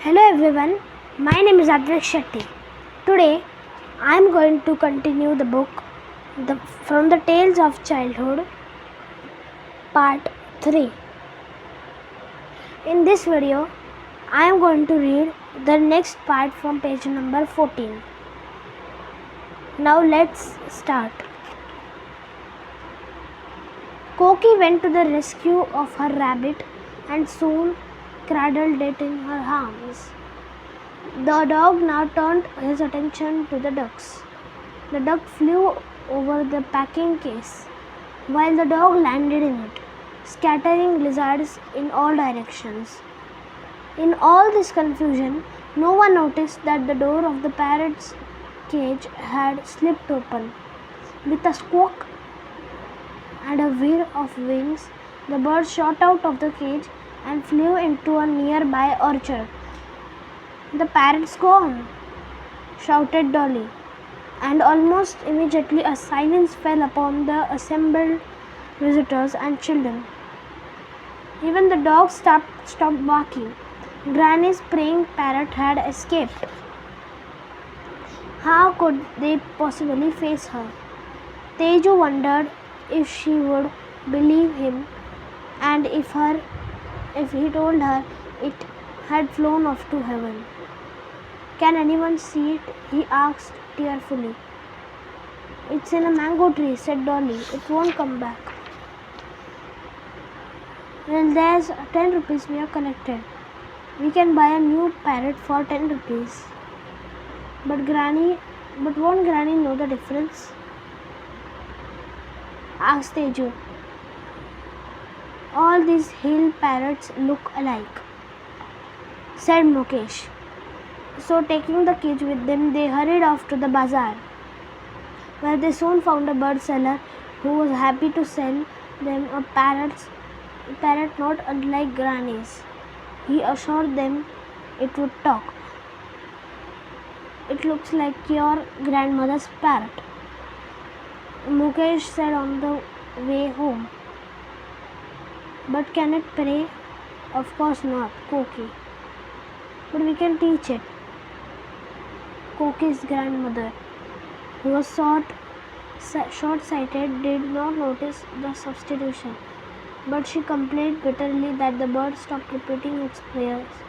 Hello everyone, my name is Advik Shetty. Today I am going to continue the book From the Tales of Childhood, Part 3. In this video, I am going to read the next part from page number 14. Now let's start. Koki went to the rescue of her rabbit and soon cradled it in her arms. The dog now turned his attention to the ducks. The duck flew over the packing case, while the dog landed in it, scattering lizards in all directions. In all this confusion, no one noticed that the door of the parrot's cage had slipped open. With a squawk and a whir of wings, the bird shot out of the cage and flew into a nearby orchard. "The parrot's gone!" shouted Dolly, and almost immediately a silence fell upon the assembled visitors and children. Even the dogs stopped barking. Granny's praying parrot had escaped. How could they possibly face her? Teju wondered if she would believe him, and if he told her it had flown off to heaven. "Can anyone see it?" he asked tearfully. "It's in a mango tree," said Dolly. "It won't come back." "Well, there's 10 rupees we have collected. We can buy a new parrot for 10 rupees. But won't Granny know the difference?" asked Teju. "All these hill parrots look alike," said Mukesh. So taking the cage with them, they hurried off to the bazaar, where they soon found a bird seller who was happy to sell them a parrot not unlike Granny's. He assured them it would talk. "It looks like your grandmother's parrot," Mukesh said on the way home. "But can it pray?" "Of course not, Koki. But we can teach it." Koki's grandmother, who was short-sighted, did not notice the substitution, but she complained bitterly that the bird stopped repeating its prayers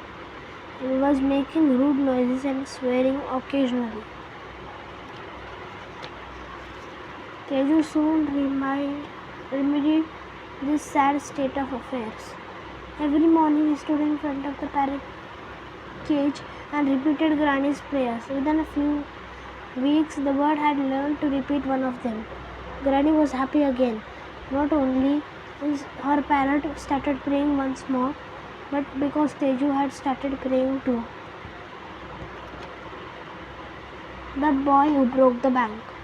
and was making rude noises and swearing occasionally. Teju soon remedied this sad state of affairs. Every morning he stood in front of the parrot cage and repeated Granny's prayers. Within a few weeks, the bird had learned to repeat one of them. Granny was happy again. Not only her parrot started praying once more, but because Teju had started praying too. The boy who broke the bank.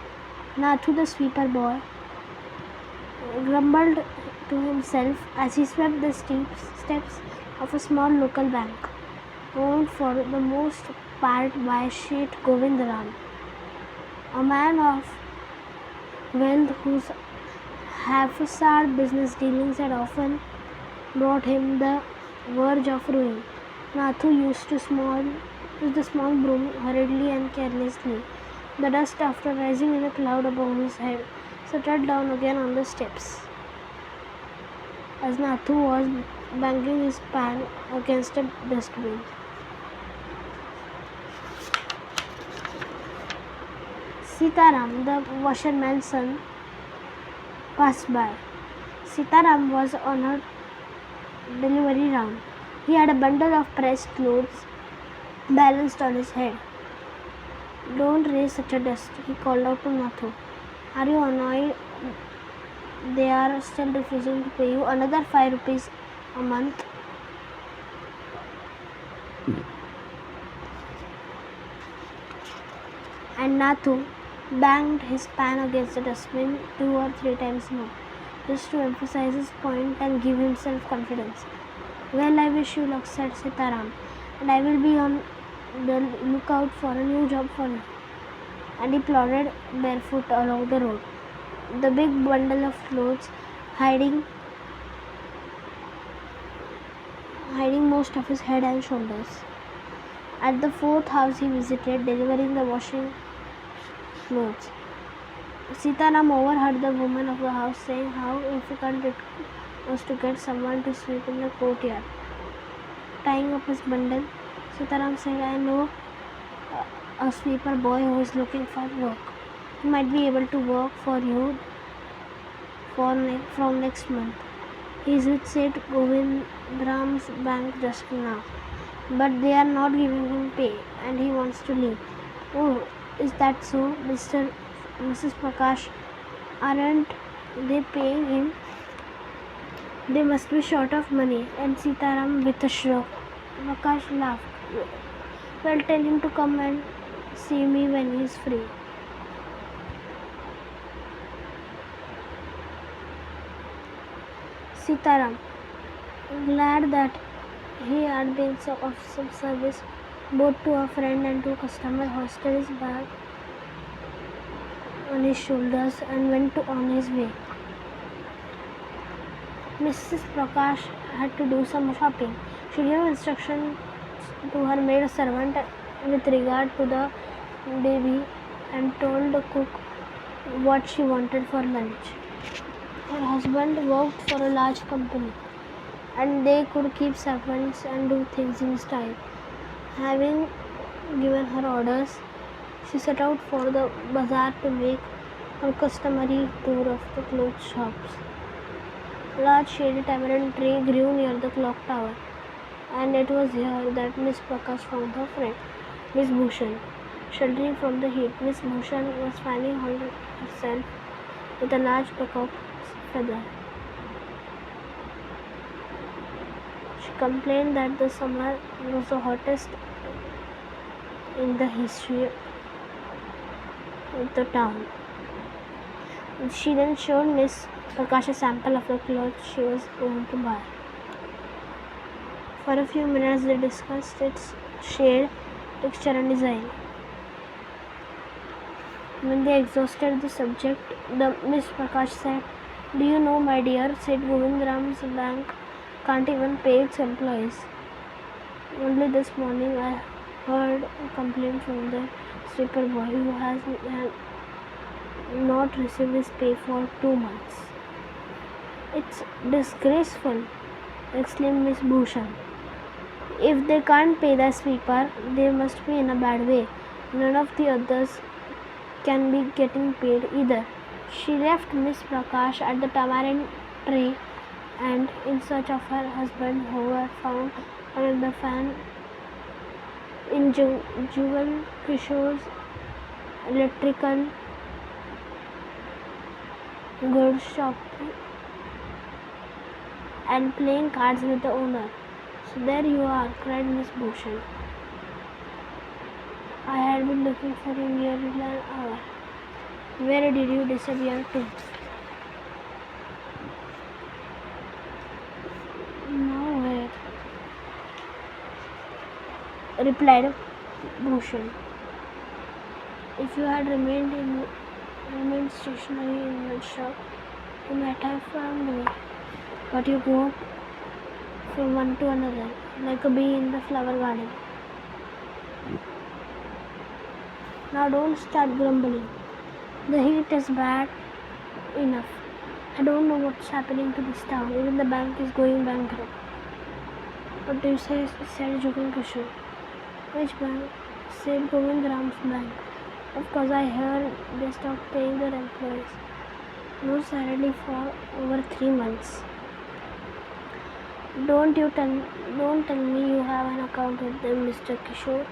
Nathu, the sweeper boy, grumbled to himself as he swept the steep steps of a small local bank, owned for the most part by Sheth Govindaram, a man of wealth whose haphazard business dealings had often brought him the verge of ruin. Nathu used the small broom hurriedly and carelessly. The dust, after rising in a cloud above his head, settled down again on the steps, as Nathu was banging his pan against a dustbin. Sitaram, the washerman's son, passed by. Sitaram was on her delivery round. He had a bundle of pressed clothes balanced on his head. "Don't raise such a dust," he called out to Nathu. "Are you annoyed they are still refusing to pay you another 5 rupees a month?" And Nathu banged his pan against the dustbin 2 or 3 times more, just to emphasize his point and give himself confidence. "Well, I wish you luck," said Sitaram, "and I will be on the lookout for a new job for you." And he plodded barefoot along the road, the big bundle of clothes hiding most of his head and shoulders. At the fourth house he visited, delivering the washing clothes, Sitaram overheard the woman of the house saying how difficult it was to get someone to sweep in the courtyard. Tying up his bundle, Sitaram said, I know a sweeper boy who is looking for work. He might be able to work for you from next month. He is with Seth Govindram's bank just now, but they are not giving him pay and he wants to leave. Oh, is that so, Mrs. Prakash? Aren't they paying him? They must be short of money. And Sitaram with a shrug. Prakash laughed. Well, tell him to come and see me when he is free. Sitaram, glad that he had been of some service both to a friend and to a customer, hoisted his bag on his shoulders and went on his way. Mrs. Prakash had to do some shopping. She gave instructions to her maid servant with regard to the baby and told the cook what she wanted for lunch. Her husband worked for a large company and they could keep servants and do things in style. Having given her orders, she set out for the bazaar to make her customary tour of the clothes shops. A large shady tamarind tree grew near the clock tower, and it was here that Miss Prakash found her friend, Miss Bhushan. Sheltering from the heat, Miss Bhushan was fanning herself with a large peacock's feather. She complained that the summer was the hottest in the history of the town. She then showed Miss Prakash a sample of the clothes she was going to buy. For a few minutes they discussed its shade, texture and design. When they exhausted the subject, the Miss Prakash said, Do you know, my dear, said Govindram's bank can't even pay its employees. Only this morning I heard a complaint from the sweeper boy who has not received his pay for 2 months. It's disgraceful, exclaimed Miss Bhushan. If they can't pay the sweeper, they must be in a bad way. None of the others can be getting paid either. She left Miss Prakash at the tamarind tree and in search of her husband who had found under the fan in Jugal Kishore's electrical goods shop and playing cards with the owner. So there you are, cried Miss Bhushan. I had been looking for you nearly an hour. Where did you disappear to? Nowhere, replied Bhushan. If you had remained stationary in the shop, you might have found me. But you go from one to another, like a bee in the flower garden. Now don't start grumbling. The heat is bad enough. I don't know what's happening to this town. Even the bank is going bankrupt. What do you say? Said Jugal Kishore. Which bank? Said Govindram's bank. Of course, I heard they stopped paying their employees. No salary for over 3 months. Don't tell me you have an account with them, Mr. Kishore.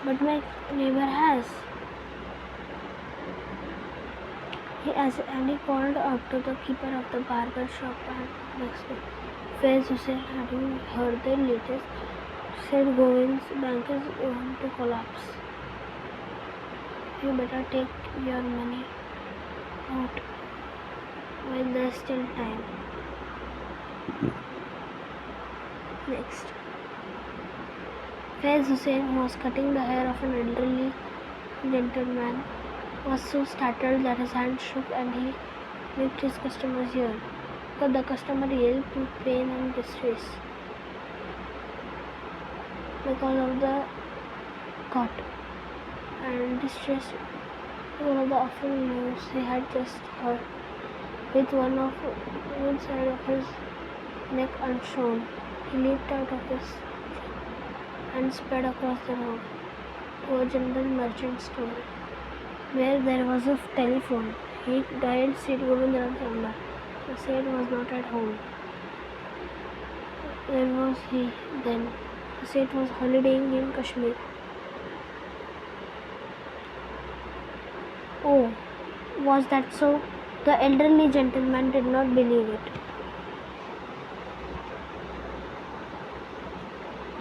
But my neighbor has. He called out to the keeper of the barber shop and asked him, Faiz Hussain, have you heard the latest? Said Govind's bank is going to collapse. You better take your money out while there's still time. Next. Faiz Hussain, who was cutting the hair of an elderly gentleman, was so startled that his hand shook and he nipped his customer's ear. the customer yelled with pain and distress because of the cut and distress because of the awful news he had just heard. With one side of his neck unshorn, he leaped out of his and sped across the road to a general merchant store, where there was a telephone. He dialed Seth Govindram's number. The Seth was not at home. Where was he then? The Seth was holidaying in Kashmir. Oh, was that so? The elderly gentleman did not believe it.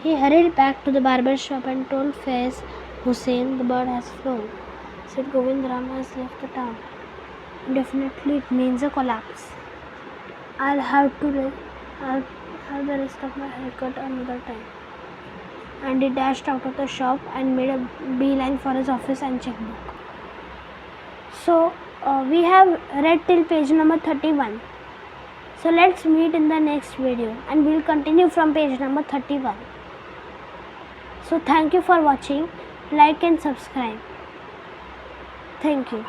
He hurried back to the barber shop and told Faiz Hussain the bird has flown. Said Govindram has left the town. Definitely it means a collapse. I'll have the rest of my haircut another time. And he dashed out of the shop and made a beeline for his office and checkbook. So we have read till page number 31. So let's meet in the next video and we'll continue from page number 31. So thank you for watching. Like and subscribe. Thank you.